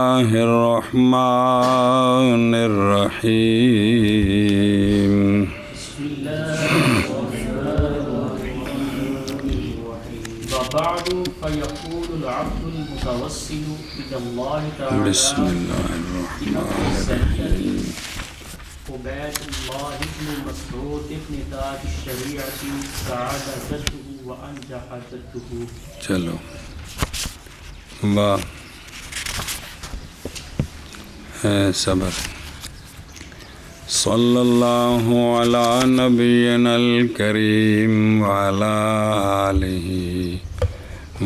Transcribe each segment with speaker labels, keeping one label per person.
Speaker 1: اللہ الرحمن الرحیم
Speaker 2: وبعد فيقول العبد المتوسل إلى الله تعالى
Speaker 1: بسم اللہ الرحمن الرحیم
Speaker 2: عبید اللہ بن مسعود ابن تاج الشریعة سعد جده وأنجح جده.
Speaker 1: چلو واہ صبر. صلی اللہ علی نبینا الکریم وعلی آلہ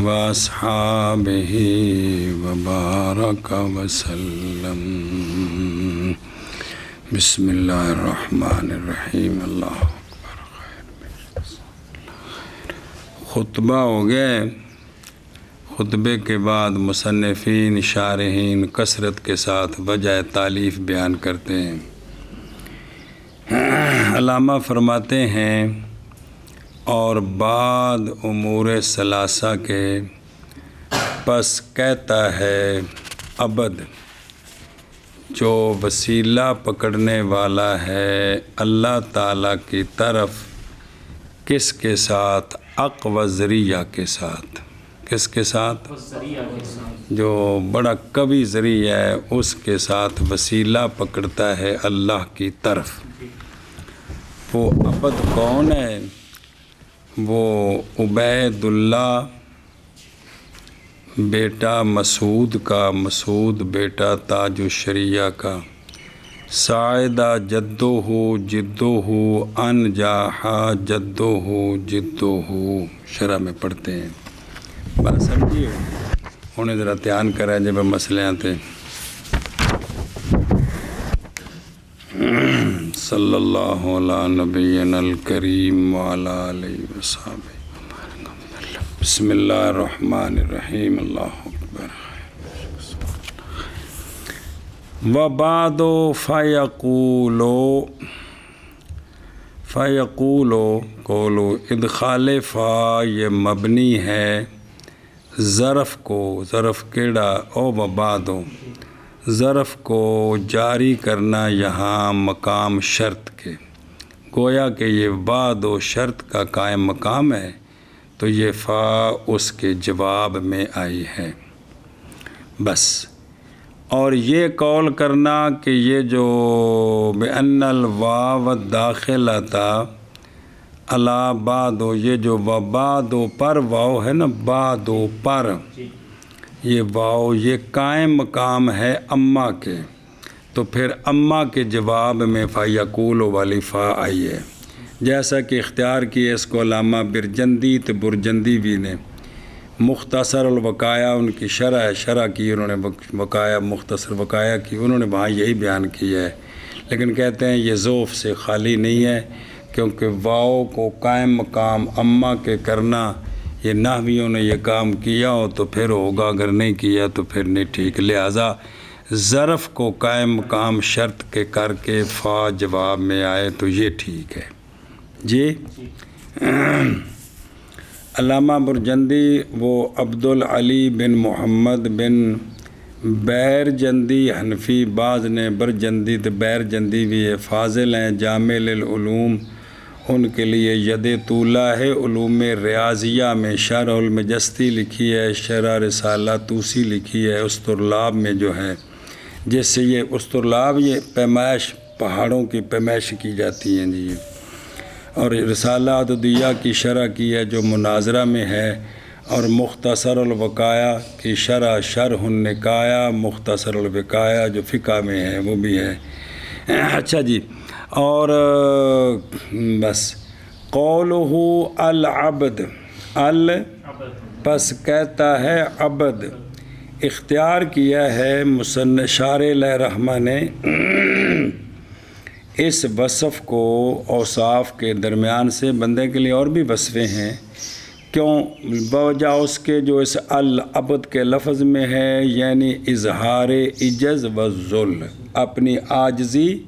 Speaker 1: واصحابہ وبارک وسلم. بسم اللہ الرحمن الرحیم. اللہ اکبر. خطبہ ہو گئے. خطبے کے بعد مصنفین شارحین کثرت کے ساتھ وجہ تالیف بیان کرتے ہیں. علامہ فرماتے ہیں اور بعد امور ثلاثہ کے پس کہتا ہے عبد جو وسیلہ پکڑنے والا ہے اللہ تعالیٰ کی طرف. کس کے ساتھ؟ حق و ذریعہ کے ساتھ. کس کے ساتھ؟ جو بڑا قوی ذریعہ ہے اس کے ساتھ وسیلہ پکڑتا ہے اللہ کی طرف. وہ عبد کون ہے؟ وہ عبید اللہ بیٹا مسعود کا، مسعود بیٹا تاج الشریعہ کا. ساعدہ جدو ہو جدو ہو انجاحا جدو ہو جدو ہو. شرح میں پڑھتے ہیں. بات سمجھیے. انہیں ذرا دھیان کریں جب مسئلے آتے. صلی اللہ علی نبینا الکریم وعلی آلہ وصحبہ. بسم اللہ الرحمن الرحیم. اللہ اکبر. وبعد فیقولو قولو ادخال فا یہ مبنی ہے ظرف کو. ظرف کیڑا او وبعدو ظرف کو جاری کرنا یہاں مقام شرط کے. گویا کہ یہ بعد و شرط کا قائم مقام ہے تو یہ فا اس کے جواب میں آئی ہے بس. اور یہ قول کرنا کہ یہ جو بأن الواو داخلہ تھا اللہ بعدو، یہ جو بعدو پر واو ہے نا، بعدو پر یہ واو یہ قائم مقام ہے اما کے، تو پھر اما کے جواب میں فیقولو والی فا آئی ہے. جیسا کہ اختیار کیے اس کو علامہ برجندی برجندی بھی نے. مختصر الوقایا ان کی شرح کی انہوں نے، وقایا مختصر وقایا کی انہوں نے وہاں یہی بیان کیا ہے. لیکن کہتے ہیں یہ ضعف سے خالی نہیں ہے کیونکہ واو کو قائم مقام اما کے کرنا یہ نحویوں نے یہ کام کیا ہو تو پھر ہوگا، اگر نہیں کیا تو پھر نہیں ٹھیک. لہٰذا ظرف کو قائم مقام شرط کے کر کے فا جواب میں آئے تو یہ ٹھیک ہے جی. علامہ برجندی وہ عبدالعلی بن محمد بن بیرجندی حنفی، بعض نے برجندی تو بیرجندی بھی ہے، فاضل ہیں، جامع للعلوم ان کے لیے ید طولہ ہے. علوم ریاضیہ میں شرح المجستی لکھی ہے، شرح رسالہ توسی لکھی ہے، استرلاب میں جو ہے جس سے یہ استرلاب یہ پیمائش پہاڑوں کی پیمائش کی جاتی ہیں جی. اور رسالہ عددیہ کی شرح کی ہے جو مناظرہ میں ہے، اور مختصر الوقایا کی شرح النکایا، مختصر الوقایا جو فقہ میں ہے وہ بھی ہے. اچھا جی. اور بس قولہ العبد پس کہتا ہے عبد. اختیار کیا ہے مصنف شارح علیہ رحمہ نے اس وصف کو اوصاف کے درمیان سے. بندے کے لیے اور بھی وصفیں ہیں، کیوں؟ بوجہ اس کے جو اس العبد کے لفظ میں ہے، یعنی اظہار عجز و ذل، اپنی عاجزی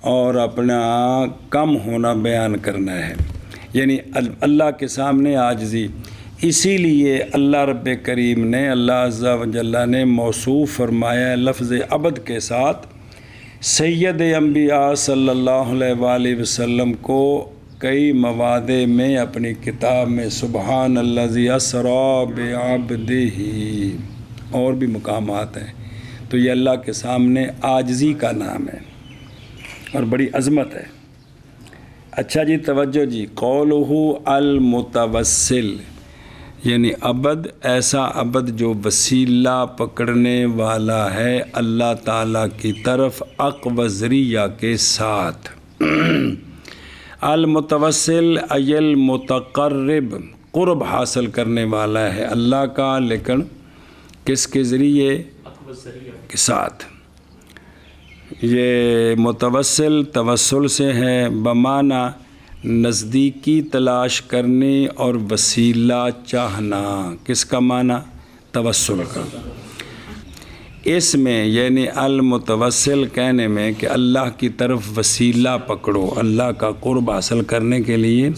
Speaker 1: اور اپنا کم ہونا بیان کرنا ہے. یعنی اللہ کے سامنے عاجزی. اسی لیے اللہ رب کریم نے، اللہ عز و جل نے موصوف فرمایا لفظ عبد کے ساتھ سید انبیاء صلی اللہ علیہ وآلہ وسلم کو کئی مواضع میں اپنی کتاب میں سبحان الذی اسری بعبدہ اور بھی مقامات ہیں. تو یہ اللہ کے سامنے عاجزی کا نام ہے اور بڑی عظمت ہے. اچھا جی توجہ جی، قولہ المتوسل یعنی عبد، ایسا عبد جو وسیلہ پکڑنے والا ہے اللہ تعالیٰ کی طرف اقوى ذریعہ کے ساتھ. المتوسل ای المتقرب، قرب حاصل کرنے والا ہے اللہ کا، لیکن کس کے ذریعے کے ساتھ. یہ متوسل توسل سے ہے بمعنی نزدیکی تلاش کرنے اور وسیلہ چاہنا. کس کا معنی؟ توسل کا. اس میں یعنی المتوسل کہنے میں کہ اللہ کی طرف وسیلہ پکڑو اللہ کا قرب حاصل کرنے کے لیے.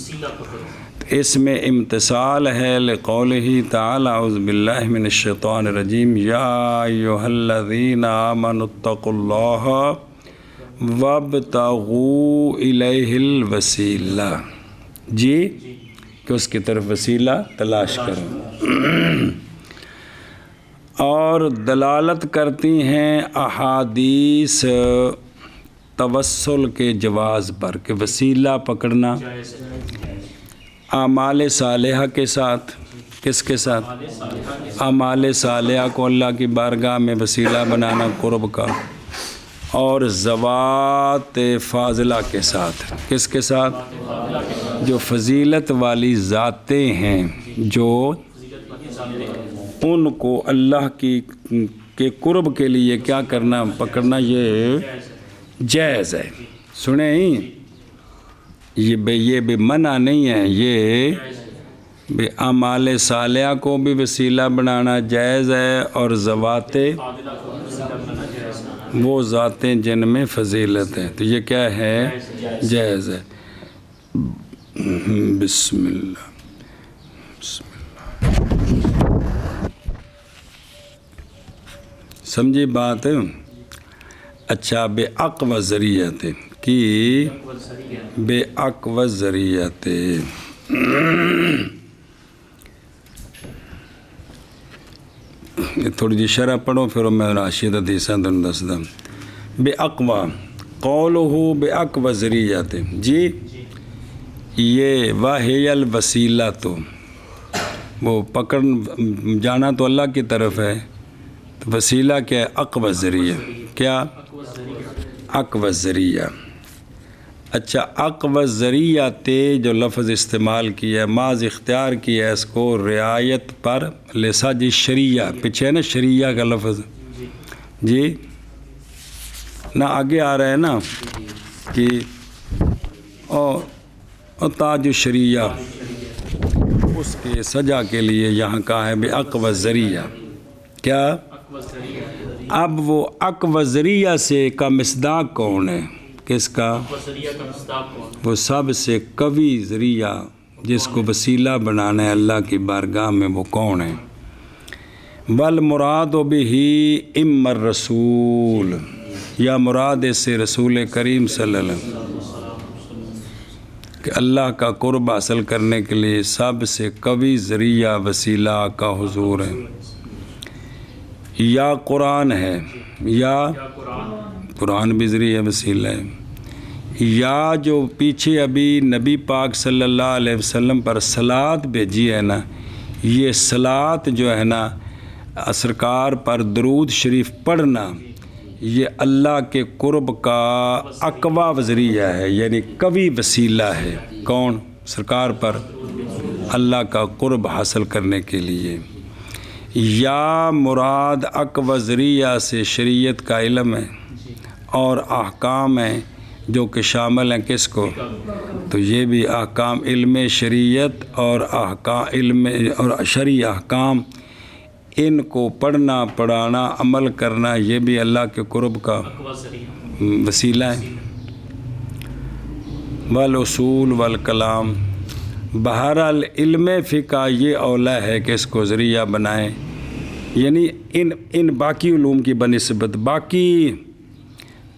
Speaker 1: اس میں امتثال ہے لقولہ تعالی اعوذ باللہ من الشیطان الرجیم یا ایھا الذین آمنوا اتقوا اللہ وابتغوا الیہ الوسیلہ. جی کہ اس کی طرف وسیلہ تلاش کرو. اور دلالت کرتی ہیں احادیث توسل کے جواز پر کہ وسیلہ پکڑنا اعمال صالحہ کے ساتھ. کس کے ساتھ؟ اعمال صالحہ کو اللہ کی بارگاہ میں وسیلہ بنانا قرب کا، اور ذوات فاضلہ کے ساتھ. کس کے ساتھ؟ جو فضیلت والی ذاتیں ہیں، جو ان کو اللہ کی کے قرب کے لیے کیا کرنا، پکڑنا، یہ جائز ہے. سنیں، یہ بے منع نہیں ہے، یہ بے اعمال صالحہ کو بھی وسیلہ بنانا جائز ہے، اور ذوات وہ ذاتیں جن میں فضیلت ہے تو یہ کیا ہے؟ جائز ہے. بسم اللہ بسم اللہ. سمجھی بات ہے؟ اچھا، بے اقوى ذریعت کی بے اقوى ذریعت. تھوڑی جی شرح پڑھو پھر میں راشد حدیثاں تم دس دم. بے اقوى قولہ بے اقوى ذریعت. جی یہ واہی الوسیلہ، تو وہ پکڑ جانا تو اللہ کی طرف ہے، تو وسیلہ کیا ہے؟ اقوى ذریعہ. کیا؟ اقوى ذریعہ. اچھا، اقوى ذریعہ جو لفظ استعمال کیا ہے، معاذ اختیار کیا ہے اس کو رعایت پر لساج شریعہ. پیچھے ہے نا شریعہ کا لفظ، جی نہ آگے آ رہا ہے نا کہ اور تاج شریعہ، اس کے سجا کے لیے یہاں کہا ہے بے اقوى ذریعہ. کیا؟ اب وہ اقوى ذریعہ سے کا مصداق کون ہے؟ کس کا؟ وہ سب سے قوی ذریعہ جس کو وسیلہ بنانا ہے اللہ کی بارگاہ میں، وہ کون ہے؟ والمراد بہ ام الرسول، یا مراد اس سے رسول کریم صلی اللہ علیہ وسلم، کہ اللہ کا قرب حاصل کرنے کے لیے سب سے قوی ذریعہ وسیلہ کا حضور ہے. یا قرآن ہے، یا قرآن بھی ذریعہ وسیلہ ہے، یا جو پیچھے ابھی نبی پاک صلی اللہ علیہ وسلم پر صلوات بھیجی ہے نا، یہ صلوات جو ہے نا سرکار پر درود شریف پڑھنا، یہ اللہ کے قرب کا اقوی ذریعہ ہے، یعنی قوی وسیلہ ہے. کون؟ سرکار پر اللہ کا قرب حاصل کرنے کے لیے. یا مراد اقوی ذریعہ سے شریعت کا علم ہے اور احکام ہیں جو کہ شامل ہیں کس کو؟ تو یہ بھی احکام علم شریعت اور احکام علم اور شرعی احکام، ان کو پڑھنا، پڑھانا، عمل کرنا، یہ بھی اللہ کے قرب کا وسیلہ ہے. والاصول والکلام، بہرحال علم فقہ یہ اولا ہے کہ اس کو ذریعہ بنائیں، یعنی ان باقی علوم کی بنسبت، باقی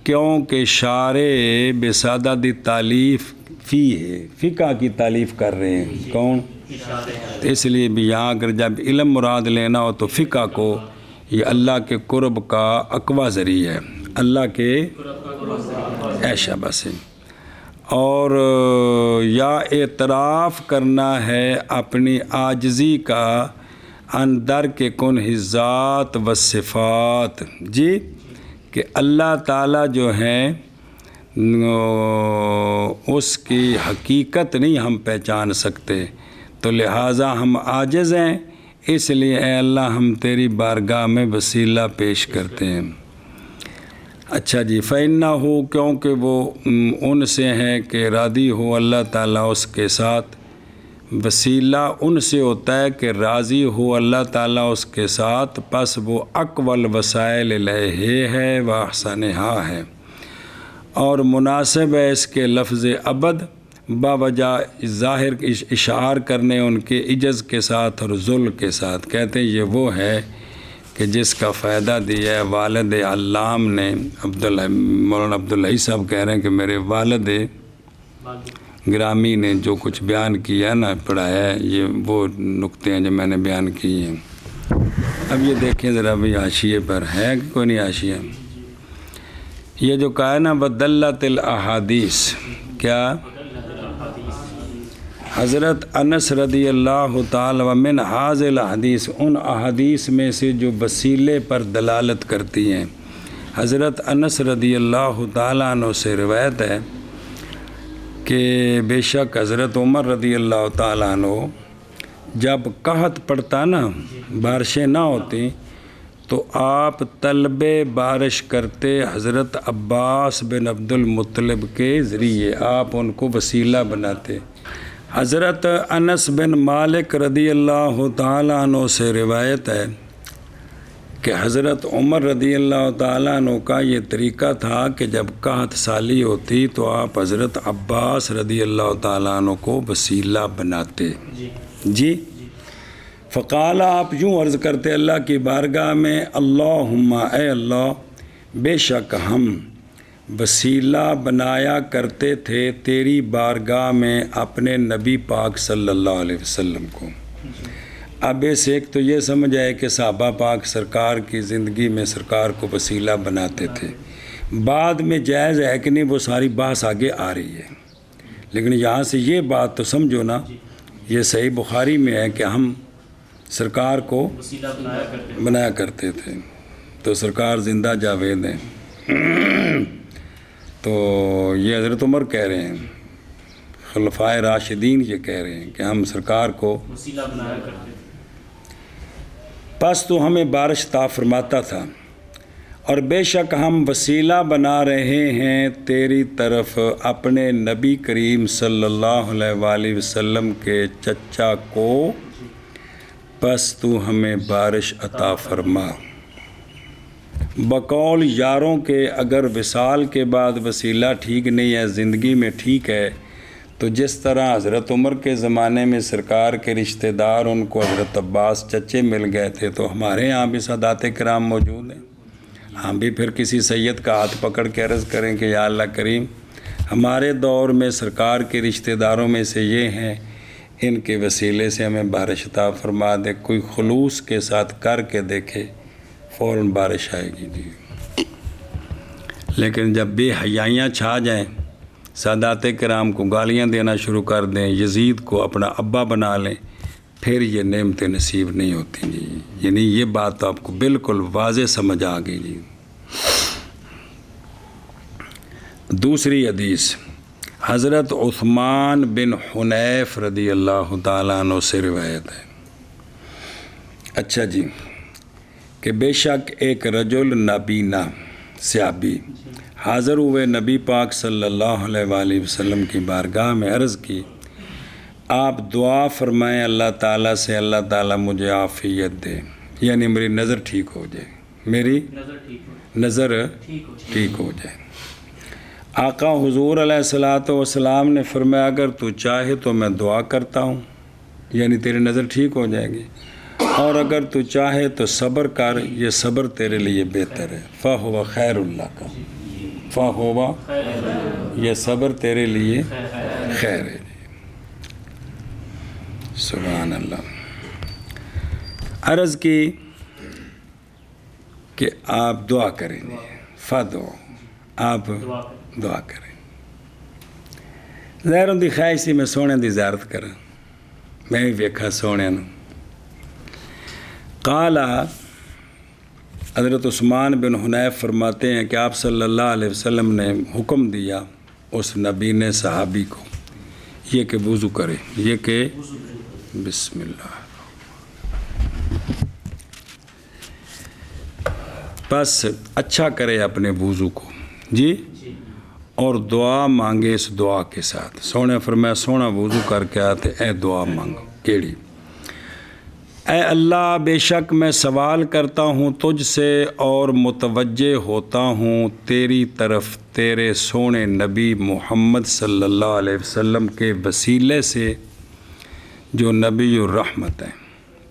Speaker 1: کیونکہ شارع بسادہ تالیف فی ہے، فقہ کی تالیف کر رہے ہیں کون؟ تو اس لیے بھی یہاں اگر جب علم مراد لینا ہو تو فقہ کو یہ اللہ کے قرب کا اقوی ذریعہ ہے، اللہ کے ایشا بس ہے، اور یا اعتراف کرنا ہے اپنی عاجزی کا اندر کے کنہ ذات و صفات، جی کہ اللہ تعالیٰ جو ہیں اس کی حقیقت نہیں ہم پہچان سکتے، تو لہٰذا ہم عاجز ہیں، اس لیے اے اللہ ہم تیری بارگاہ میں وسیلہ پیش کرتے ہیں۔ اچھا جی، فَإِنَّهُ کیونکہ وہ ان سے ہیں کہ راضی ہو اللہ تعالیٰ اس کے ساتھ، وسیلہ ان سے ہوتا ہے کہ راضی ہو اللہ تعالیٰ اس کے ساتھ، پس وہ اقوال وسائل لہ ہے و احسنہا ہے، اور مناسب ہے اس کے لفظ ابد باوجہ ظاہر اشعار کرنے ان کے عجز کے ساتھ اور ذل کے ساتھ۔ کہتے ہیں یہ وہ ہے کہ جس کا فائدہ دیا ہے والد علام نے، مولانا عبداللہ صاحب کہہ رہے ہیں کہ میرے والد گرامی نے جو کچھ بیان کیا نا، پڑھایا ہے، یہ وہ نقطے ہیں جو میں نے بیان کیے ہیں۔ اب یہ دیکھیں ذرا بھی حاشیے پر ہے کہ کوئی نہیں حاشیہ، یہ جو کہا ہے نا بدلت الاحادیث، کیا؟ حضرت انس رضی اللہ تعالی ومن حاضر الحدیث، ان احادیث میں سے جو وسیلے پر دلالت کرتی ہیں۔ حضرت انس رضی اللہ تعالیٰ عنہ سے روایت ہے کہ بے شک حضرت عمر رضی اللہ تعالیٰ عنہ جب قحط پڑتا نا، بارشیں نہ ہوتی، تو آپ طلب بارش کرتے حضرت عباس بن عبد المطلب کے ذریعے، آپ ان کو وسیلہ بناتے۔ حضرت انس بن مالک رضی اللہ تعالیٰ عنہ سے روایت ہے کہ حضرت عمر رضی اللہ تعالیٰ عنہ کا یہ طریقہ تھا کہ جب قحط سالی ہوتی تو آپ حضرت عباس رضی اللہ تعالیٰ عنہ کو وسیلہ بناتے۔ جی فقال، آپ یوں عرض کرتے اللہ کی بارگاہ میں، اللہم اے اللہ، بے شک ہم وسیلہ بنایا کرتے تھے تیری بارگاہ میں اپنے نبی پاک صلی اللہ علیہ وسلم کو۔ اب اس ایک تو یہ سمجھ آئے کہ صحابہ پاک سرکار کی زندگی میں سرکار کو وسیلہ بناتے تھے، بعد میں جائز ہے کہ نہیں وہ ساری بحث آگے آ رہی ہے، لیکن یہاں سے یہ بات تو سمجھو نا، یہ صحیح بخاری میں ہے کہ ہم سرکار کو بنایا کرتے تھے، تو سرکار زندہ جاوید ہیں۔ تو یہ حضرت عمر کہہ رہے ہیں، خلفائے راشدین یہ کہہ رہے ہیں کہ ہم سرکار کو
Speaker 2: وسیلہ بنایا کرتے،
Speaker 1: پس تو ہمیں بارش عطا فرماتا تھا، اور بے شک ہم وسیلہ بنا رہے ہیں تیری طرف اپنے نبی کریم صلی اللہ علیہ وآلہ وسلم کے چچا کو، پس تو ہمیں بارش عطا فرما۔ بقول یاروں کے اگر وصال کے بعد وسیلہ ٹھیک نہیں ہے، زندگی میں ٹھیک ہے، تو جس طرح حضرت عمر کے زمانے میں سرکار کے رشتہ دار ان کو حضرت عباس چچے مل گئے تھے، تو ہمارے یہاں بھی سادات کرام موجود ہیں، ہم بھی پھر کسی سید کا ہاتھ پکڑ کے عرض کریں کہ یا اللہ کریم ہمارے دور میں سرکار کے رشتہ داروں میں سے یہ ہیں، ان کے وسیلے سے ہمیں بارش عطا فرما دے۔ کوئی خلوص کے ساتھ کر کے دیکھے، فوراً بارش آئے گی جی۔ لیکن جب بے حیائیاں چھا جائیں، سادات کرام کو گالیاں دینا شروع کر دیں، یزید کو اپنا ابا بنا لیں، پھر یہ نعمتیں نصیب نہیں ہوتی جی۔ یعنی یہ بات آپ کو بالکل واضح سمجھ آ گئی جی۔ دوسری حدیث حضرت عثمان بن حنیف رضی اللہ تعالیٰ عنہ سے روایت ہے۔ اچھا جی، کہ بے شک ایک رجل نابینا صحابی حاضر ہوئے نبی پاک صلی اللہ علیہ وآلہ وسلم کی بارگاہ میں، عرض کی آپ دعا فرمائیں اللہ تعالیٰ سے، اللہ تعالیٰ مجھے عافیت دے، یعنی میری نظر ٹھیک ہو جائے، میری نظر ٹھیک ہو جائے۔ آقا حضور علیہ الصلوۃ والسلام نے فرمایا اگر تو چاہے تو میں دعا کرتا ہوں، یعنی تیری نظر ٹھیک ہو جائے گی، اور اگر تو چاہے تو صبر کر، یہ صبر تیرے لیے بہتر ہے، فَهُوَ خیر اللہ کا، فَهُوَ یہ صبر تیرے لیے خیر ہے۔ سبحان اللہ۔ عرض کی کہ آپ دعا کریں گے، فَدْعُوا، آپ دعا کریں۔ ظاہر ہوندی خواہش سی میں سونے دی زیارت کرا، میں بھی ویکھا سونے نو۔ قالا، حضرت عثمان بن حنیف فرماتے ہیں کہ آپ صلی اللہ علیہ وسلم نے حکم دیا اس نبی نے صحابی کو یہ کہ وضو کرے، یہ کہ بسم اللہ، بس اچھا کرے اپنے وضو کو جی، اور دعا مانگے اس دعا کے ساتھ۔ سونے فرمایا سونا وضو کر کے آتے اے دعا مانگو، کیڑی؟ اے اللہ بے شک میں سوال کرتا ہوں تجھ سے اور متوجہ ہوتا ہوں تیری طرف تیرے سونے نبی محمد صلی اللہ علیہ وسلم کے وسیلے سے جو نبی الرحمت ہیں۔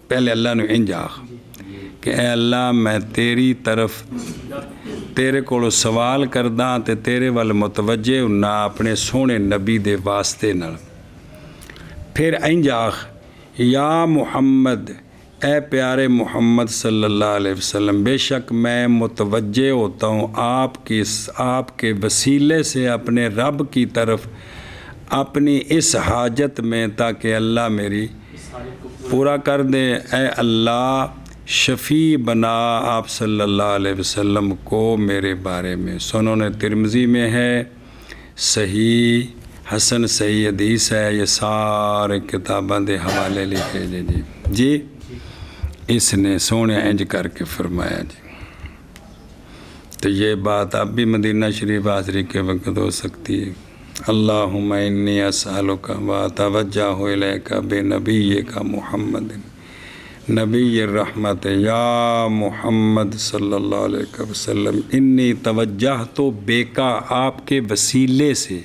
Speaker 1: پہلے اللہ نے انجاخ کہ اے اللہ میں تیری طرف تیرے کو سوال کردہ تے تیرے وال متوجہ نہ اپنے سونے نبی دے واسطے نال۔ پھر انجاخ یا محمد، اے پیارے محمد صلی اللہ علیہ وسلم، بے شک میں متوجہ ہوتا ہوں آپ کے وسیلے سے اپنے رب کی طرف اپنی اس حاجت میں، تاکہ اللہ میری پورا کر دے۔ اے اللہ شفیع بنا آپ صلی اللہ علیہ وسلم کو میرے بارے میں۔ سنن ترمذی میں ہے، صحیح حسن صحیح حدیث ہے، یہ سارے کتاباں دے حوالے لکھے جی اس نے سونے انج کر کے فرمایا جی۔ تو یہ بات اب بھی مدینہ شریف حاضری کے وقت ہو سکتی ہے۔ اللہم انی اسألک واتوجہ الیک بنبیک محمد نبی الرحمت یا محمد صلی اللہ علیہ وسلم، انی توجہت بیکا، آپ کے وسیلے سے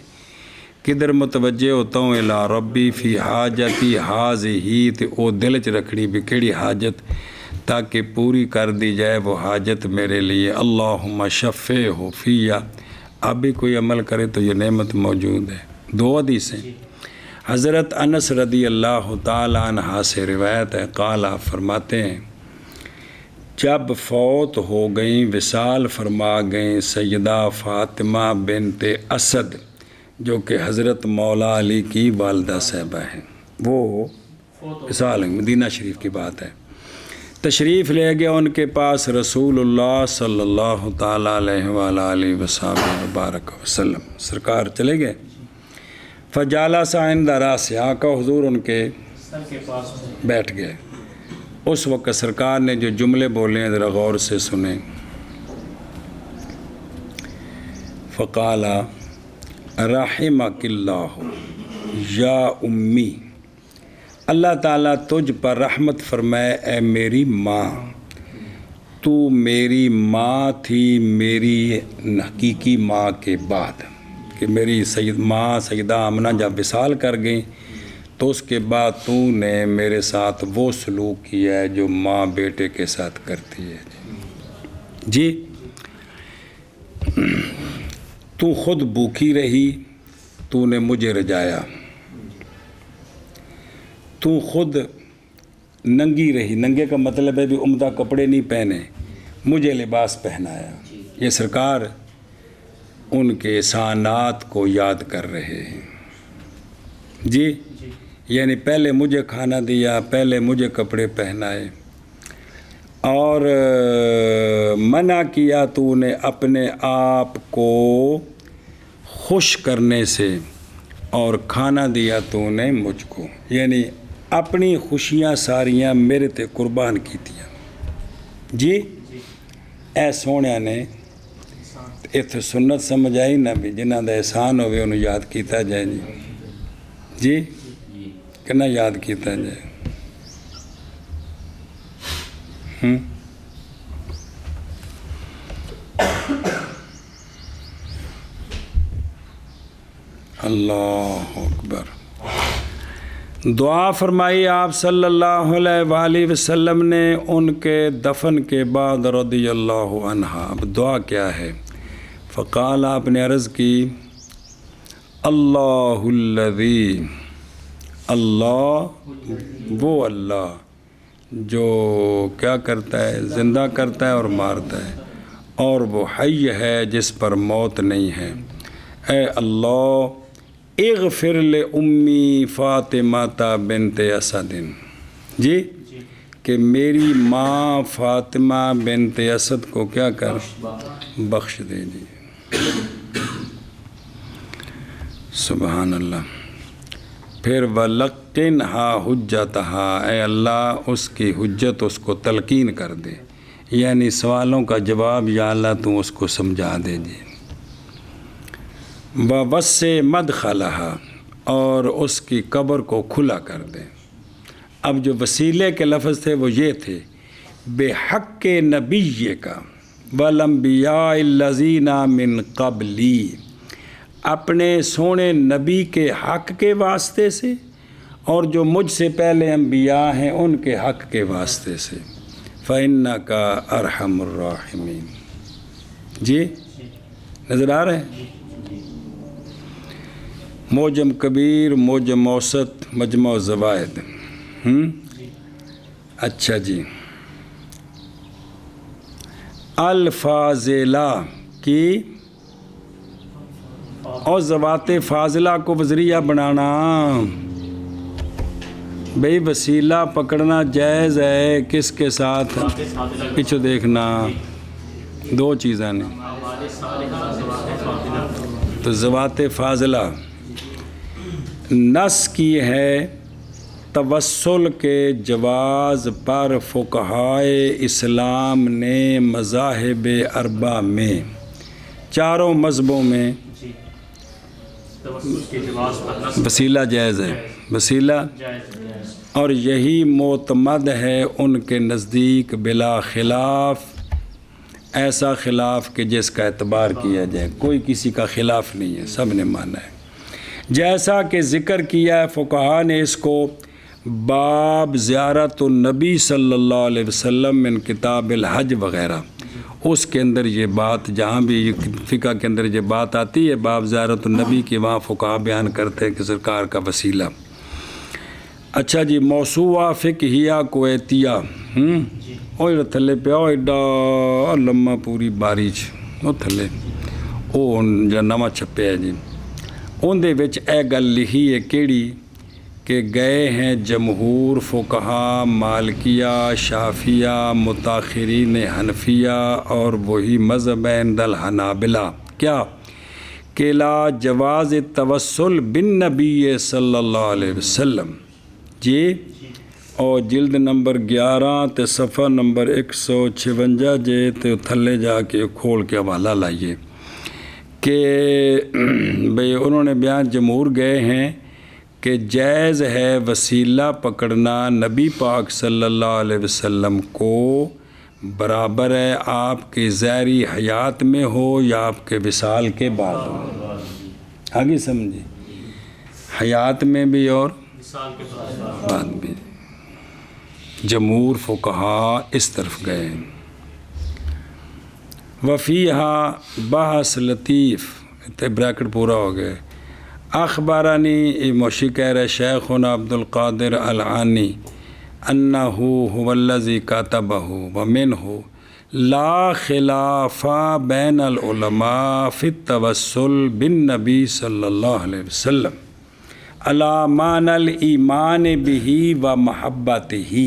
Speaker 1: کدھر متوجہ ہوتا ہوں، الی ربی فی حاجتی ہذہ، تے او دل چ رکھنی بھی کیڑی حاجت، تاکہ پوری کر دی جائے وہ حاجت میرے لیے۔ اللہم شفعہ فیہ، اب بھی کوئی عمل کرے تو یہ نعمت موجود ہے۔ دو حدیثیں حضرت انس رضی اللہ تعالی عنہ سے روایت ہے، قال فرماتے ہیں جب فوت ہو گئیں، وصال فرما گئیں سیدہ فاطمہ بنت اسد، جو کہ حضرت مولا علی کی والدہ صاحبہ ہیں، وہ وصال مدینہ شریف کی بات ہے، تشریف لے گیا ان کے پاس رسول اللہ صلی اللہ تعالیٰ علیہ وآلہ وبارک وسلم، سرکار چلے گئے۔ فجالس عند راسہ، آقا حضور ان کے
Speaker 2: سر کے پاس
Speaker 1: بیٹھ گئے۔ اس وقت سرکار نے جو جملے بولے ہیں ذرا غور سے سنیں۔ فقال رحمک اللہ یا امی، اللہ تعالیٰ تجھ پر رحمت فرمائے اے میری ماں، تو میری ماں تھی میری حقیقی ماں کے بعد، کہ میری ماں سیدہ آمنہ جب وصال کر گئیں تو اس کے بعد تو نے میرے ساتھ وہ سلوک کیا ہے جو ماں بیٹے کے ساتھ کرتی ہے جی۔ تو خود بھوکی رہی، تو نے مجھے رجایا، تو خود ننگی رہی، ننگے کا مطلب ہے بھی عمدہ کپڑے نہیں پہنے، مجھے لباس پہنایا۔ یہ سرکار ان کے احسانات کو یاد کر رہے ہیں جی، یعنی پہلے مجھے کھانا دیا، پہلے مجھے کپڑے پہنائے، اور منع کیا تو نے اپنے آپ کو خوش کرنے سے، اور کھانا دیا تو نے مجھ کو، یعنی اپنی خوشیاں ساریاں میرے تے قربان کیتیاں جی۔ اے سونے نے اتنے سنت سمجھ آئی نا بھی جنہ دا احسان ہوئے انہوں یاد کیتا جائے جی کنا یاد کیتا جائے۔ اللہ اکبر. دعا فرمائی آپ صلی اللہ علیہ وآلہ وسلم نے ان کے دفن کے بعد رضی اللہ عنہ. اب دعا کیا ہے؟ فقال، آپ نے عرض کی، اللہ الذی، اللہ وہ اللہ جو کیا کرتا ہے؟ زندہ کرتا ہے اور مارتا ہے، اور وہ حی ہے جس پر موت نہیں ہے. اے اللہ اغفر لأمی فاطمہ بنت اسد، جی کہ میری ماں فاطمہ بنت اسد کو کیا کر؟ بخش دے. جی سبحان اللہ. پھر وَلَقِّنْهَا حُجَّتَهَا، اے اللہ اس کی حجت اس کو تلقین کر دے، یعنی سوالوں کا جواب یا اللہ تو اس کو سمجھا دے. جی وَوَسِّعْ مَدْخَلَهَا، اور اس کی قبر کو کھلا کر دے. اب جو وسیلے کے لفظ تھے وہ یہ تھے، بِحَقِّ نَبِيِّكَ وَالْأَنْبِيَاءِ الَّذِينَ مِنْ قَبْلِي، اپنے سونے نبی کے حق کے واسطے سے اور جو مجھ سے پہلے انبیاء ہیں ان کے حق کے واسطے سے. فَإِنَّكَ أَرْحَمُ الرَّاحِمِينَ. جی نظر آ رہے ہیں؟ موجم کبیر، موجم اوسط، مجموع زوائد. اچھا جی. الفاضلہ کی اور ذوات فاضلہ کو وزریہ بنانا. بھئی وسیلہ پکڑنا جائز ہے کس کے ساتھ؟ پیچھے دیکھنا، دو چیزیں نے. تو ذوات فاضلہ نص کی ہے توسل کے جواز پر فقہائے اسلام نے مذاہب اربع میں، چاروں مذہبوں میں وسیلہ جائز ہے، وسیلہ، اور یہی معتمد ہے ان کے نزدیک بلا خلاف. ایسا خلاف کہ جس کا اعتبار کیا جائے، کوئی کسی کا خلاف نہیں ہے، سب نے مانا ہے. جیسا کہ ذکر کیا ہے فقہا نے اس کو باب زیارت النبی صلی اللہ علیہ وسلم من کتاب الحج وغیرہ، اس کے اندر یہ بات، جہاں بھی فقہ کے اندر یہ بات آتی ہے باب زیارت النبی کی، وہاں فقہا بیان کرتے ہیں کہ سرکار کا وسیلہ. اچھا جی. موسوعہ فقہیہ کویتیہ، اور تھلے پہ ایڈا لمہ پوری باریچ وہ تھلے وہ جو نواں چھپیا ہے جی، اندے وچ اے گل لکھی ہے کیڑی کہ گئے ہیں جمہور فقہا مالکیہ، شافیہ، متاخرین حنفیہ اور وہی مذہب عند الحنابلہ، کیا کہ لا جواز توسل بالنبی صلی اللہ علیہ وسلم. جی اور جلد نمبر 11 تے صفحہ نمبر 156 جے تے تھلے جا کے کھول کے حوالہ لائیے کہ بھئی انہوں نے بیان جمہور گئے ہیں کہ جائز ہے وسیلہ پکڑنا نبی پاک صلی اللہ علیہ وسلم کو، برابر ہے آپ کی ظاہری حیات میں ہو یا آپ کے وصال کے بعد ہو. آگے سمجھے؟ حیات میں بھی اور بعد بھی. جمہور فقہا اس طرف گئے. وفیہا بحث لطیف، بریکٹ پورا ہو گئے. اخبارانی موشی کہہ رہے شیخنا عبد القادر العانی انہو هو الذی کاتبہ ومنہ لا خلاف بین العلماء فی التوسل بالنبی صلی اللہ علیہ وسلم علی معنی الایمان بہ و محبتہ.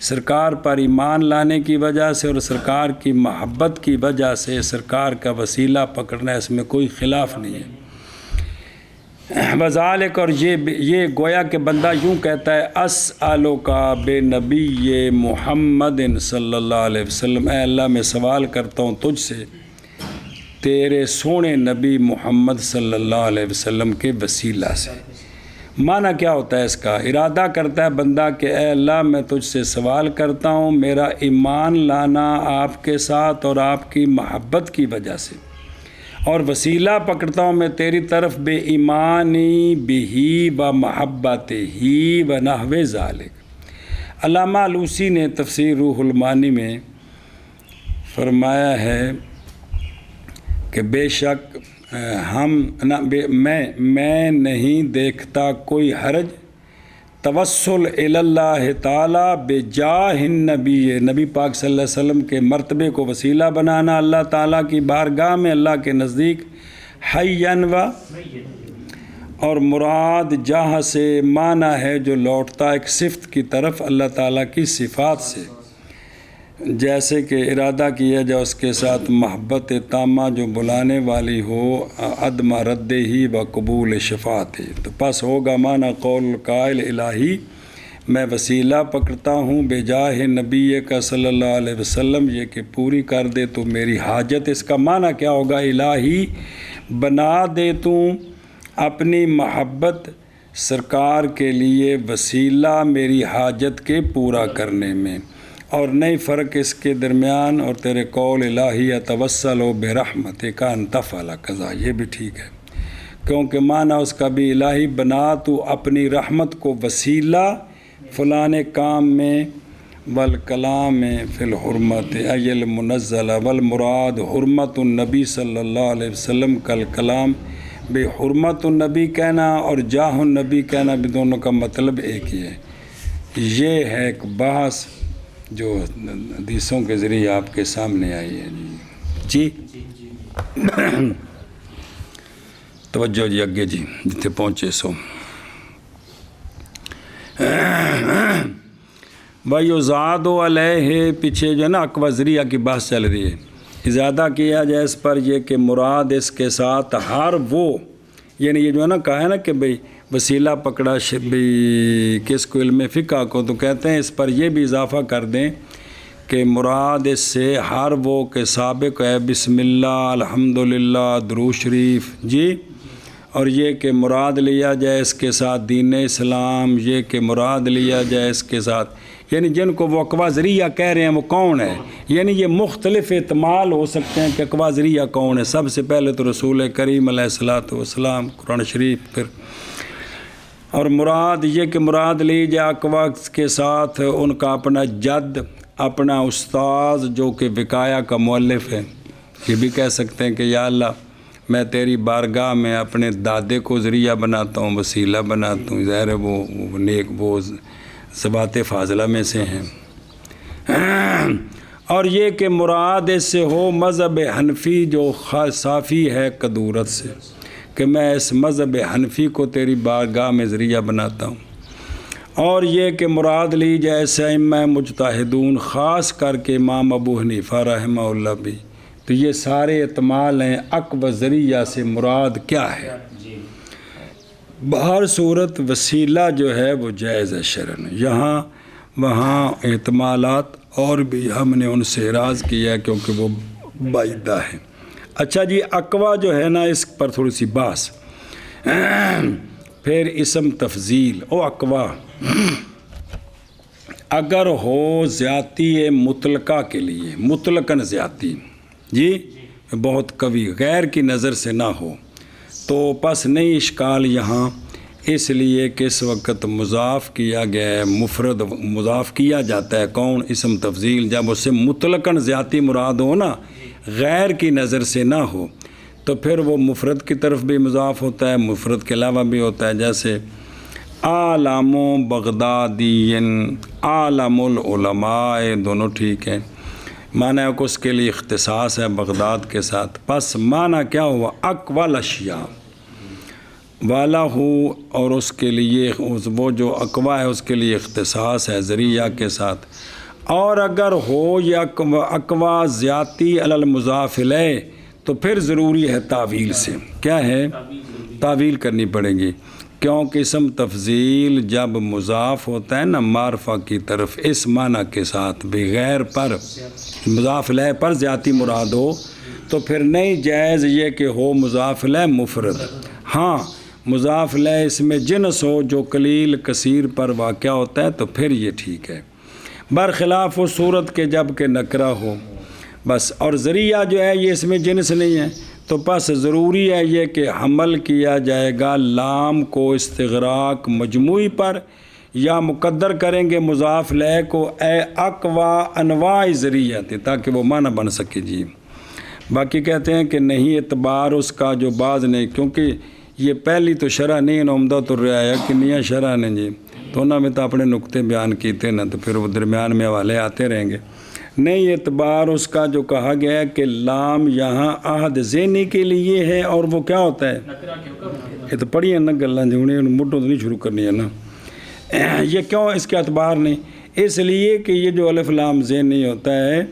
Speaker 1: سرکار پر ایمان لانے کی وجہ سے اور سرکار کی محبت کی وجہ سے سرکار کا وسیلہ پکڑنا، اس میں کوئی خلاف نہیں ہے. وذالک، اور یہ گویا کہ بندہ یوں کہتا ہے اسألک بے نبی محمد صلی اللہ علیہ وسلم، اے اللہ میں سوال کرتا ہوں تجھ سے تیرے سونے نبی محمد صلی اللہ علیہ وسلم کے وسیلہ سے. معنی کیا ہوتا ہے اس کا؟ ارادہ کرتا ہے بندہ کہ اے اللہ میں تجھ سے سوال کرتا ہوں میرا ایمان لانا آپ کے ساتھ اور آپ کی محبت کی وجہ سے، اور وسیلہ پکڑتا ہوں میں تیری طرف بے ایمانی بہی و محبت ہی و نحو ذالک۔ علامہ علوسی نے تفسیر روح المعانی میں فرمایا ہے کہ بے شک میں نہیں دیکھتا کوئی حرج توسل الی اللہ تعالیٰ بجاہ النبی، نبی پاک صلی اللہ علیہ وسلم کے مرتبے کو وسیلہ بنانا اللہ تعالیٰ کی بارگاہ میں، اللہ کے نزدیک، حیاً و، اور مراد جہاں سے معنی ہے جو لوٹتا ایک صفت کی طرف اللہ تعالیٰ کی صفات سے، جیسے کہ ارادہ کیا جائے اس کے ساتھ محبت تامہ جو بلانے والی ہو، عدم رد ہی و قبول شفاعت۔ تو پس ہوگا معنی قول قائل الہی میں وسیلہ پکڑتا ہوں بے جاہ نبی کا صلی اللہ علیہ وسلم، یہ کہ پوری کر دے تو میری حاجت۔ اس کا معنی کیا ہوگا؟ الہی بنا دے تو اپنی محبت سرکار کے لیے وسیلہ میری حاجت کے پورا کرنے میں، اور نہیں فرق اس کے درمیان اور تیرے قول الہی اتوسل و برحمتک ان تفعل کذا، یہ بھی ٹھیک ہے، کیونکہ معنی اس کا بھی الہی بنا تو اپنی رحمت کو وسیلہ فلانے کام میں، والکلام فی الحرمت ای المنزل، والمراد حرمت النبی صلی اللہ علیہ وسلم کالکلام، بے حرمت النبی کہنا اور جاہ النبی کہنا بھی دونوں کا مطلب ایک ہی ہے۔ یہ ہے ایک بحث جو حدیثوں کے ذریعے آپ کے سامنے آئی ہے جی۔ توجہ جی، اگے جی جتنے پہنچے سو۔ وَيُزَادُ عَلَيْهِ، پیچھے جو ہے نا اقوى ذریعہ کی بحث چل رہی ہے، زیادہ کیا جائے اس پر یہ کہ مراد اس کے ساتھ ہر وہ، یعنی یہ جو ہے نا کہا ہے نا کہ بھئی وسیلہ پکڑا بھی کس کو علم فقہ کو، تو کہتے ہیں اس پر یہ بھی اضافہ کر دیں کہ مراد اس سے ہر وہ کہ سابق ہے بسم اللہ الحمدللہ درود شریف جی، اور یہ کہ مراد لیا جائے اس کے ساتھ دین اسلام، یہ کہ مراد لیا جائے اس کے ساتھ، یعنی جن کو وہ اقوى ذریعہ کہہ رہے ہیں وہ کون ہے، یعنی یہ مختلف احتمال ہو سکتے ہیں کہ اقوى ذریعہ کون ہے۔ سب سے پہلے تو رسول کریم علیہ الصلوۃ والسلام، قرآن شریف، پھر اور مراد یہ کہ مراد لی جائے اقوى کے ساتھ ان کا اپنا جد، اپنا استاذ جو کہ وقایا کا مؤلف ہے، یہ بھی کہہ سکتے ہیں کہ یا اللہ میں تیری بارگاہ میں اپنے دادے کو ذریعہ بناتا ہوں، وسیلہ بناتا ہوں، ظاہر ہے وہ نیک، وہ ذوات فاضلہ میں سے ہیں۔ اور یہ کہ مراد اس سے ہو مذہب حنفی جو صافی ہے کدورت سے، کہ میں اس مذہب حنفی کو تیری بارگاہ میں ذریعہ بناتا ہوں۔ اور یہ کہ مراد لی جائے ائمہ مجتہدون، خاص کر کے امام ابو حنیفہ رحمہ اللہ بھی، تو یہ سارے احتمال ہیں اقوى ذریعہ سے مراد کیا ہے۔ بہر صورت وسیلہ جو ہے وہ جائز ہے شرعاً، یہاں وہاں احتمالات اور بھی ہم نے ان سے اعراض کیا ہے کیونکہ وہ بعیدہ ہے۔ اچھا جی، اقوى جو ہے نا اس پر تھوڑی سی بحث، پھر اسم تفضیل او اقوى اگر ہو زیادتی مطلقہ کے لیے، مطلقاً زیادتی جی، بہت قوی غیر کی نظر سے نہ ہو تو پس نہیں اشکال یہاں، اس لیے کہ اس وقت مضاف کیا گیا ہے، مفرد مضاف کیا جاتا ہے کون؟ اسم تفضیل، جب اس سے مطلقاً زیادتی مراد ہو نا، غیر کی نظر سے نہ ہو، تو پھر وہ مفرد کی طرف بھی مضاف ہوتا ہے، مفرد کے علاوہ بھی ہوتا ہے، جیسے عالم بغدادین، عالم العلماء، دونوں ٹھیک ہیں، معنی ہے کہ اس کے لیے اختصاص ہے بغداد کے ساتھ، پس معنی کیا ہوا؟ اقوى الاشیاء والا ہو، اور اس کے لیے وہ جو اقوى ہے اس کے لیے اختصاص ہے ذریعہ کے ساتھ۔ اور اگر ہو یا اقوى زیادتی علی المضاف الیہ تو پھر ضروری ہے تعویل سے، کیا ہے؟ تعویل کرنی پڑے گی، کیونکہ اسم تفضیل جب مضاف ہوتا ہے نا معرفہ کی طرف اس معنی کے ساتھ بغیر پر مضاف الیہ پر زیادتی مراد ہو تو پھر نہیں جائز یہ کہ ہو مضاف الیہ مفرد، ہاں مضاف الیہ اس میں جنس ہو جو قلیل کثیر پر واقع ہوتا ہے تو پھر یہ ٹھیک ہے، برخلاف وہ صورت کے جب کہ نکرہ ہو بس، اور ذریعہ جو ہے یہ اس میں جنس نہیں ہے تو بس ضروری ہے یہ کہ حمل کیا جائے گا لام کو استغراق مجموعی پر، یا مقدر کریں گے مضاف لہ کو اے اقوا انواع ذریعت، تاکہ وہ معنی بن سکے جی۔ باقی کہتے ہیں کہ نہیں اعتبار اس کا جو بعض نہیں، کیونکہ یہ پہلی تو شرح نہیں ہے، عمدہ الرعایا کنیا شرح نے جی، تو انہوں میں تو اپنے نقطے بیان کیتے نا، تو پھر وہ درمیان میں حوالے آتے رہیں گے۔ نہیں اعتبار اس کا جو کہا گیا ہے کہ لام یہاں عہد ذہنی کے لیے ہے، اور وہ کیا ہوتا ہے، یہ تو پڑھی ہے نا گلاں جو مٹوں تو نہیں شروع کرنی ہے نا۔ یہ کیوں اس کے اعتبار نہیں؟ اس لیے کہ یہ جو الف لام ذہنی ہوتا ہے،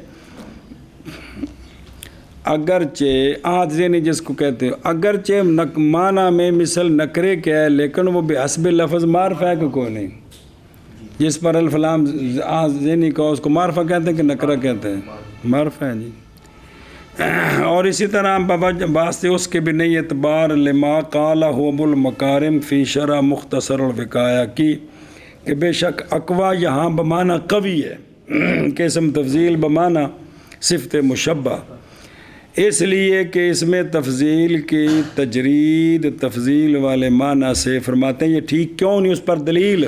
Speaker 1: اگرچہ عہد ذہنی جس کو کہتے ہیں، اگرچہ معنی میں مثل نکرے کے ہے، لیکن وہ بحسب لفظ معرفہ ہے کہ کوئی نہیں۔ جس پر الف لام عہد ذہنی کا اس کو معرفہ کہتے ہیں کہ نکرہ کہتے ہیں؟ معرفہ ہے جی۔ اور اسی طرح واسطے اس کے بھی نہیں اعتبار لما قالہ ابو المکارم فی شرح مختصر الوقایہ کی، کہ بے شک اقوا یہاں بمعنی قوی ہے، کہ اسم تفضیل بمعنی صفت مشبہ، اس لیے کہ اس میں تفضیل کی تجرید تفضیل والے معنی سے فرماتے ہیں۔ یہ ٹھیک کیوں نہیں؟ اس پر دلیل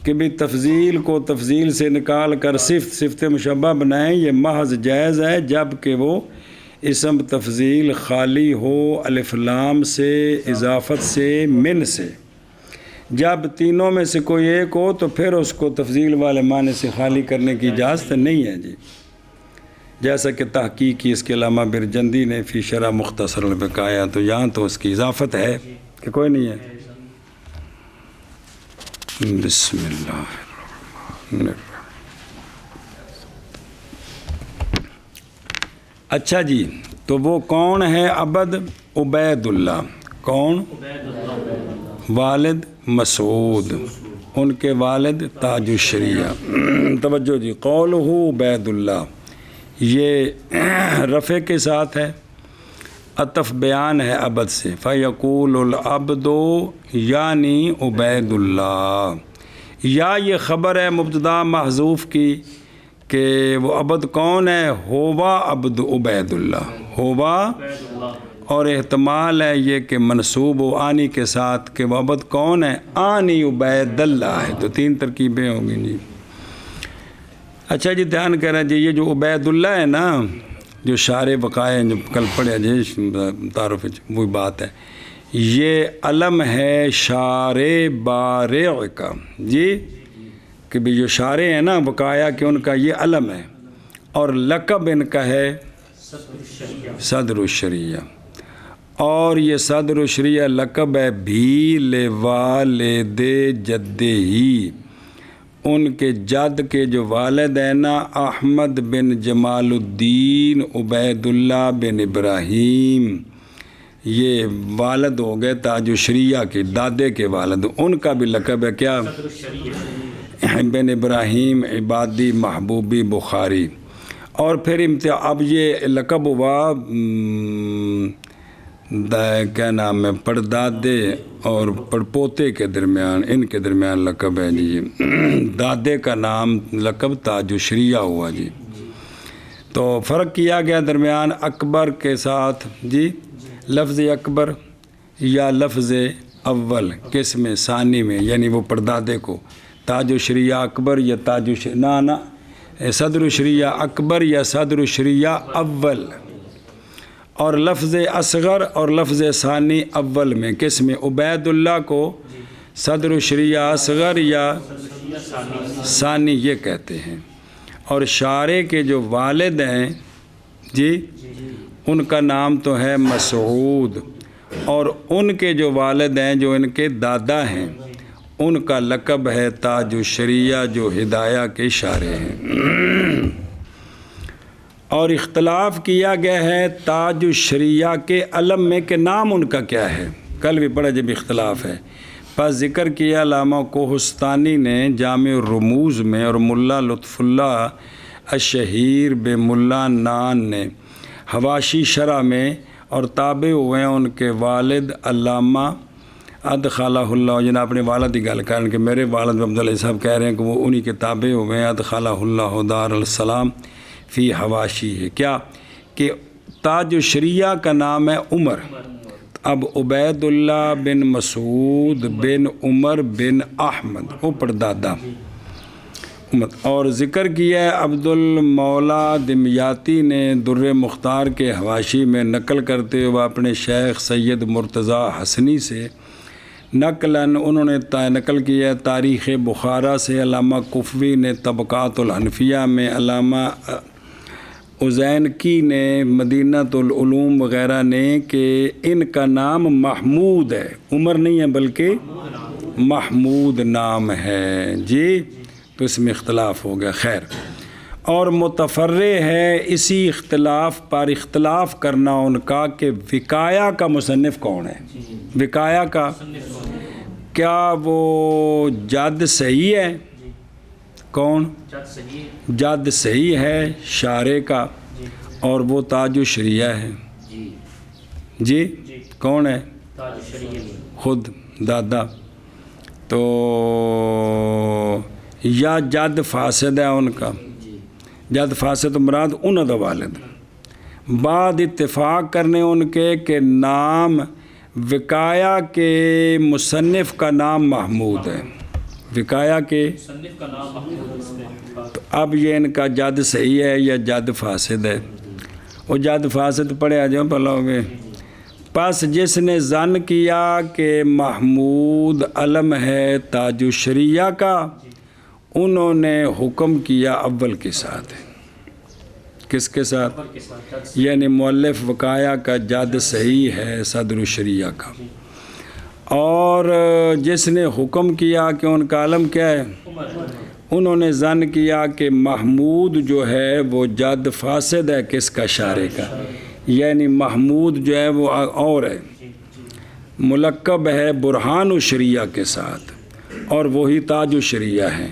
Speaker 1: کہ بھی تفضیل کو تفضیل سے نکال کر صفت مشبہ بنائیں، یہ محض جائز ہے جب کہ وہ اسم تفضیل خالی ہو الف لام سے، اضافت سے، من سے۔ جب تینوں میں سے کوئی ایک ہو تو پھر اس کو تفضیل والے معنی سے خالی کرنے کی اجازت نہیں ہے جی، جیسا کہ تحقیق کی اس کے علامہ برجندی نے فی شرح مختصر الوقایہ، تو یہاں تو اس کی اضافت ہے کہ کوئی نہیں ہے۔ بسم اللہ الرحمن الرحیم۔ اچھا جی، تو وہ کون ہے عبد؟ عبید اللہ۔ کون؟ والد مسعود، ان کے والد تاج الشریعہ۔ توجہ جی، قولہ عبید اللہ، یہ رفع کے ساتھ ہے، عطف بیان ہے عبد سے، فیقول العبد یعنی عبید اللہ، یا یہ خبر ہے مبتدا محذوف کی کہ وہ عبد کون ہے؟ ہوا عبد عبید اللہ، ہوا، اور احتمال ہے یہ کہ منصوب و آنی کے ساتھ کہ وہ عبد کون ہے؟ آنی عبید اللہ ہے، تو تین ترکیبیں ہوں گی جی۔ اچھا جی، دھیان کریں جی، یہ جو عبید اللہ ہے نا، جو شارع وقائع جو کل پڑھے جی تعارف، وہی بات ہے، یہ علم ہے شارع بارع کا جی، کہ بھی جو شارع ہیں نا وقائع کے، ان کا یہ علم ہے، اور لقب ان کا ہے صدر الشریعہ، اور یہ صدر الشریعہ لقب ہے بھی لوالد جد ہی، ان کے جد کے جو والد ہیں نا، احمد بن جمال الدین عبید اللہ بن ابراہیم، یہ والد ہو گئے تاج الشریعہ کے، دادے کے والد، ان کا بھی لقب ہے کیا؟ بن ابراہیم عبادی محبوبی بخاری۔ اور پھر اب یہ لقب ہوا کیا نام ہے، پردادے اور پڑپوتے کے درمیان، ان کے درمیان لقب ہے جی، دادے کا نام لقب تاج الشریعہ ہوا جی۔ تو فرق کیا گیا درمیان اکبر کے ساتھ جی، لفظ اکبر یا لفظ اول کس میں؟ ثانی میں، یعنی وہ پردادے کو تاج الشریعہ اکبر یا تاج الشریعہ نا صدر الشریعہ اکبر یا صدر الشریعہ اول، اور لفظ اصغر اور لفظ ثانی اول میں کس میں؟ عبید اللہ کو صدر الشریعہ اصغر یا ثانی یہ کہتے ہیں، اور شارع کے جو والد ہیں جی، ان کا نام تو ہے مسعود، اور ان کے جو والد ہیں جو ان کے دادا ہیں، ان کا لقب ہے تاج الشریعہ، جو ہدایہ کے شارع ہیں۔ اور اختلاف کیا گیا ہے تاج الشریعہ کے علم میں کہ نام ان کا کیا ہے، کل بھی پڑھا جب اختلاف ہے، پس ذکر کیا علامہ کوہستانی نے جامع الرموز میں، اور ملا لطف اللہ الشہیر بے ملا نان نے حواشی شرح میں، اور تابع ہوئے ہیں ان کے والد علامہ ادخلہ اللہ، جناب اپنے والد کی گل کریں کہ میرے والد عبداللہ صاحب کہہ رہے ہیں کہ وہ انہی کے تابع ہوئے ہیں، ادخلہ اللہ دار السلام فی حواشی ہے، کیا کہ تاج الشریعہ کا نام ہے عمر. اب عبید اللہ بن مسعود بن عمر بن احمد وہ پردادا. اور ذکر کیا ہے عبد المولا دمیاتی نے در مختار کے حواشی میں نقل کرتے ہوئے اپنے شیخ سید مرتضیٰ حسنی سے نقلاً انہوں نے نقل کیا ہے تاریخ بخارا سے. علامہ کفوی نے طبقات الحنفیہ میں، علامہ ازینکی نے مدینۃ العلوم وغیرہ نے کہ ان کا نام محمود ہے، عمر نہیں ہے بلکہ محمود نام ہے جی. تو اس میں اختلاف ہو گیا. خیر، اور متفرع ہے اسی اختلاف پر اختلاف کرنا ان کا کہ وقایا کا مصنف کون ہے. وقایا کا کیا وہ جد صحیح ہے؟ کون؟ جد صحیح ہے شارع کا، اور وہ تاج الشریعہ ہے. جی کون ہے؟ خود دادا. تو یا جد فاسد ہے ان کا، جد فاسد مراد انہوں دا والد. بعد اتفاق کرنے ان کے کہ نام وقایا کے مصنف کا نام محمود ہے، وقایا کے. تو اب یہ ان کا جد صحیح ہے یا جد فاسد ہے؟ وہ جد فاسد پڑھے آ جاؤ پہلا ہوگے. پس جس نے ظن کیا کہ محمود علم ہے تاج الشریعہ کا، انہوں نے حکم کیا اول کے ساتھ. کس کے ساتھ؟ یعنی مؤلف وقایا کا جد صحیح ہے صدر الشریعہ کا. اور جس نے حکم کیا کہ ان کا علم کیا ہے، انہوں نے ظن کیا کہ محمود جو ہے وہ جد فاسد ہے. کس کا؟ شارع کا. یعنی محمود جو ہے وہ اور ہے، ملقب ہے برہان الشریعہ کے ساتھ، اور وہی تاج الشریعہ ہے.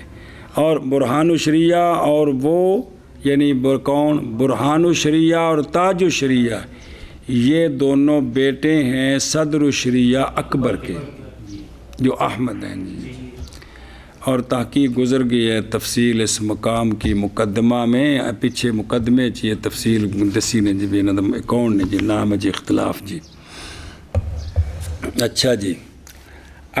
Speaker 1: اور برہان الشریعہ اور وہ یعنی کون؟ برہان الشریعہ اور تاج الشریعہ یہ دونوں بیٹے ہیں صدر الشریعہ اکبر کے جو احمد ہیں جی. اور تحقیق گزر گئی ہے تفصیل اس مقام کی مقدمہ میں، پیچھے مقدمے یہ تفصیل دسی نے جی کون نے جی نام ہے جی اختلاف جی. اچھا جی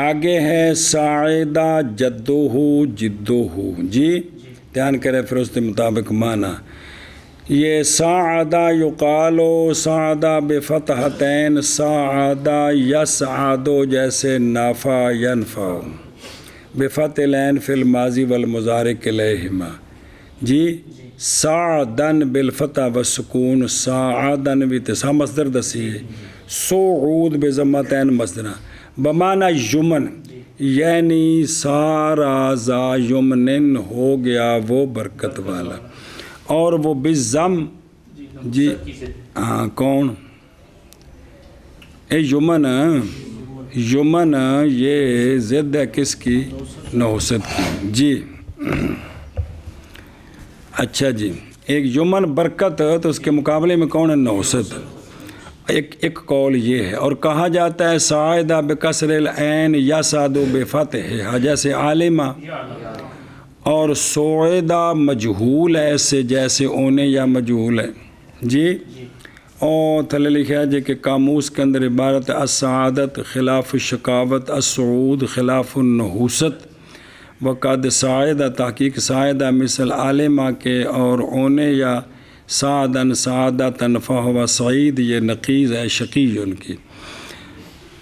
Speaker 1: آگے ہے ساعدہ جدوہ جدوہ جی. دھیان کرے پھر اس کے مطابق معنی. یہ ساعدہ یقالو ساعدہ بفتحتین، ساعدہ یسعدو جیسے نافع ینفع، بفتح العین فی الماضی والمضارع کلیہما جی. ساعدن بالفتح والسکون، ساعدن بتسا مصدر دسی ہے، سعود بضمتین مصدر بمعنی یمن، یعنی سارا ذا یمنن ہو گیا وہ برکت والا. اور وہ بالضم جی ہاں کون؟ اے یمن، یمن یہ ضد ہے کس کی؟ نحوست کی جی. اچھا جی ایک یمن برکت تو اس کے مقابلے میں کون ہے؟ نحوست. ایک قول یہ ہے. اور کہا جاتا ہے ساعدہ بکسر العین یسعد بفتحہ جیسے عالمہ، اور سعدہ مجہول ہے ایسے جیسے اونے یا مجہول ہے جی. اور تھلے لکھا ہے جی کہ قاموس کے اندر عبارت السعادت خلاف الشقاوت، السعود خلاف النحوست، وقد ساعدہ تحقیق ساعدہ مثل عالمہ کے، اور اونے یا سعدن سعادتن فہو سعید یہ نقیض ہے شقی ان کی.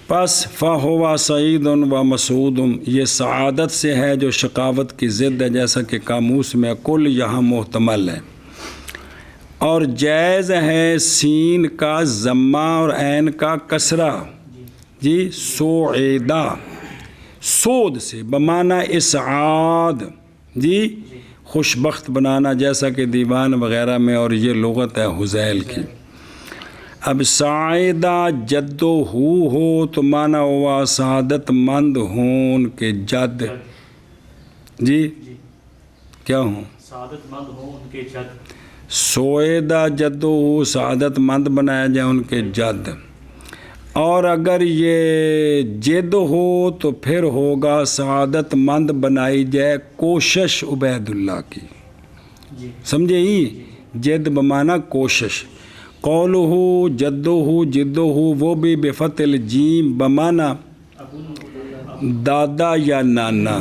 Speaker 1: پس فہو سعید و مسعود یہ سعادت سے ہے جو شقاوت کی ضد ہے، جیسا کہ قاموس میں کل یہاں محتمل ہے. اور جائز ہے سین کا ضمہ اور عین کا کسرہ جی. سعیدہ سود سے بمعنی اسعاد جی، خوشبخت بنانا، جیسا کہ دیوان وغیرہ میں، اور یہ لغت ہے حذیل کی. اب سعیدہ جدو ہو تو معنی ہوا سعادت مند ہون کے جد جی. کیا ہوں؟
Speaker 2: سعادت مند ہوں ان کے جد.
Speaker 1: سعیدہ جدو ہو سعادت مند بنایا جائے ان کے جد. اور اگر یہ جد ہو تو پھر ہوگا سعادت مند بنائی جائے کوشش عبید اللہ کی. سمجھے ہی؟ جد بمانا کوشش، قولہ جدہ جدہ وہ بھی بفتح الجیم بمانا دادا یا نانا.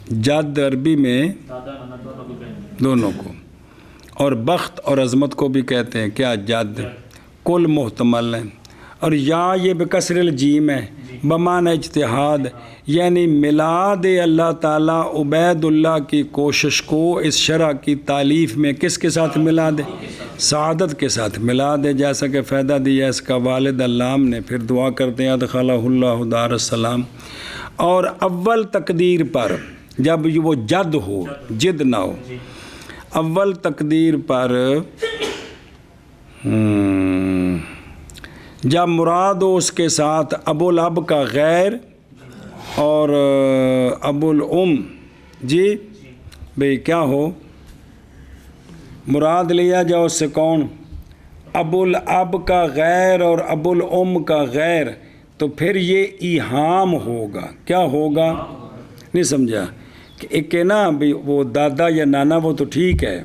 Speaker 1: جد عربی میں
Speaker 2: دادا نانا دونوں کو کہتے ہیں.
Speaker 1: دونوں کو، اور بخت اور عظمت کو بھی کہتے ہیں کیا جد. کل محتمل ہے. اور یا یہ بکسر الجیم ہے بمعنی اجتہاد، یعنی ملا دے اللہ تعالیٰ عبید اللہ کی کوشش کو اس شرع کی تالیف میں کس کے ساتھ ملا دے؟ سعادت کے ساتھ ملا دے، جیسا کہ فائدہ دیا اس کا والد علام نے. پھر دعا کرتے ہیں ادخلہ اللہ دار السلام. اور اول تقدیر پر جب وہ جد ہو، جد نہ ہو، اول تقدیر پر جب مراد ہو اس کے ساتھ ابو الاب کا غیر اور ابو الام، جی بھئی کیا ہو، مراد لیا جاؤ اس سے کون؟ ابو الاب کا غیر اور ابو الام کا غیر، تو پھر یہ ایہام ہوگا. کیا ہوگا؟ نہیں سمجھا کہ ایک ہے نا بھی وہ دادا یا نانا وہ تو ٹھیک ہے،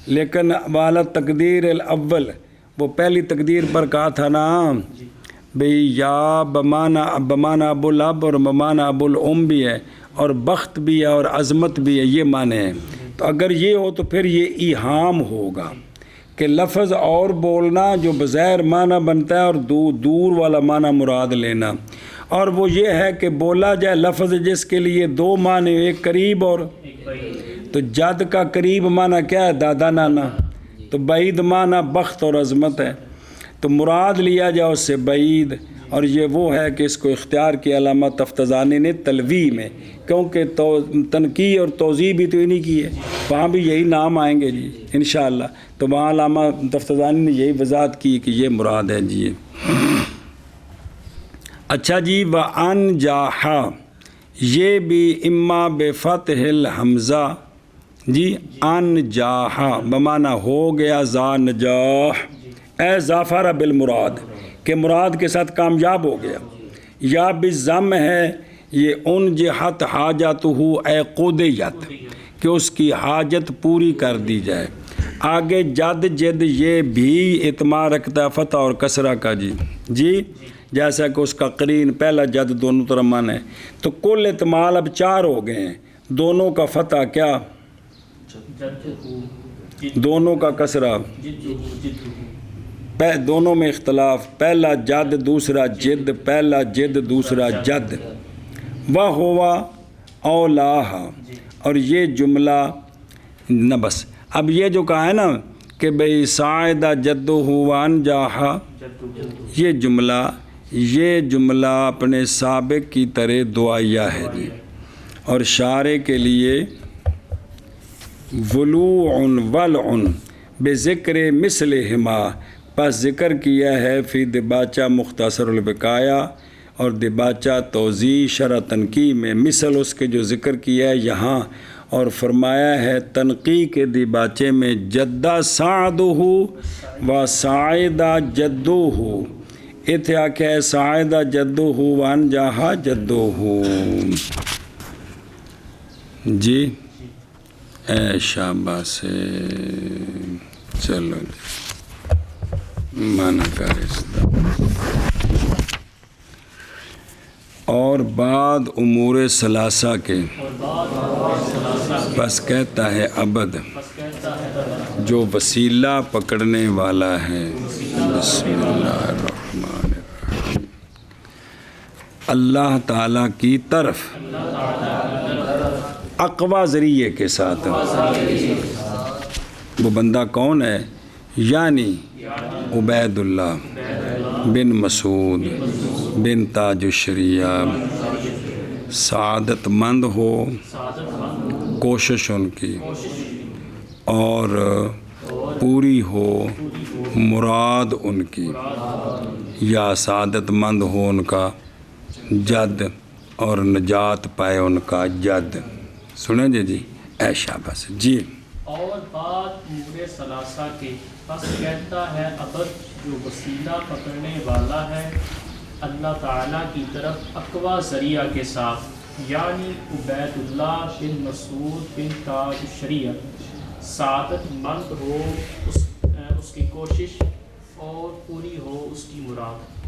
Speaker 1: لیکن والا تقدیر الاول وہ پہلی تقدیر پر کہا تھا نا بھئی یا بمانا ابو الاب اور بمانا ابو الام بھی ہے اور بخت بھی ہے اور عظمت بھی ہے، یہ معنی ہے. تو اگر یہ ہو تو پھر یہ ایہام ہوگا کہ لفظ اور بولنا جو بظاہر معنی بنتا ہے اور دور والا معنی مراد لینا. اور وہ یہ ہے کہ بولا جائے لفظ جس کے لیے دو معنی، ایک قریب اور تو جد کا قریب معنی کیا ہے؟ دادا نانا. تو بعید معنی بخت اور عظمت ہے. تو مراد لیا جائے اس سے بعید، اور یہ وہ ہے کہ اس کو اختیار کی علامہ تفتزانی نے تلوی میں، کیونکہ تنقیح اور توضیح بھی تو انہی کی ہے، وہاں بھی یہی نام آئیں گے جی انشاءاللہ. تو وہاں علامہ تفتزانی نے یہی وضاحت کی کہ یہ مراد ہے جی. اچھا جی، وَأَنْجَحَ یہ بھی اما بفتح الحمزہ جی، انجاح بمعنی ہو گیا ذا نجاح، اے ظافر بالمراد کہ مراد کے ساتھ کامیاب ہو گیا. یا بالضم ہے یہ انجحت حاجتہ اے قضیت کہ اس کی حاجت پوری کر دی جائے. آگے جد جد یہ بھی اتمام رکھتا ہے فتح اور کسرہ کا جی جیسا کہ اس کا قرین پہلا جد دونوں طرف من ہے. تو کل اتمال اب 4 ہو گئے ہیں، دونوں کا فتح کیا، دونوں کا کسرہ، دونوں میں اختلاف، پہلا جد دوسرا جد، پہلا جد دوسرا جد. وَهُوَ أَوْلَاهَا اور یہ جملہ نہ بس اب یہ جو کہا ہے نا کہ بھئی ساعدہ جدہ وانجاحا، یہ جملہ اپنے سابق کی طرح دعائیہ ہے جی. اور شارع کے لیے ولوع ولع بذکر مثلہما، پس ذکر کیا ہے فی دباچہ مختصر البقایا، اور دباچہ توضیح شرح تنقیح میں مثل اس کے جو ذکر کیا ہے یہاں، اور فرمایا ہے تنقیح کے دباچے میں جدہ سعدہ و سعیدہ جدہ، اتھے آکھا ہے سعیدہ جدہ وانجاحا جدہ جی. اے شاباش، چلو جی مانا کارستہ. اور بعد امور ثلاثہ کے بس کہتا ہے عبد جو وسیلہ پکڑنے والا ہے. بسم اللہ الرحمن الرحیم. اللہ تعالیٰ کی طرف اقوی ذریعے کے ساتھ. وہ بندہ کون ہے؟ یعنی عبید اللہ بن مسعود بن تاج الشریعہ، سعادت مند ہو کوشش ان کی اور پوری ہو مراد ان کی، یا سعادت مند ہو ان کا جد اور نجات پائے ان کا جد. سنیں جی اے شاباش جی.
Speaker 2: اور بعد امور ثلاثہ کے پس کہتا ہے عبد جو وسیلہ پکڑنے والا ہے اللہ تعالیٰ کی طرف اقوی ذریعہ کے ساتھ، یعنی عبید اللہ بن مسعود بن تاج الشریعہ، سعادت مند ہو اس کی کوشش اور پوری ہو اس کی مراد۔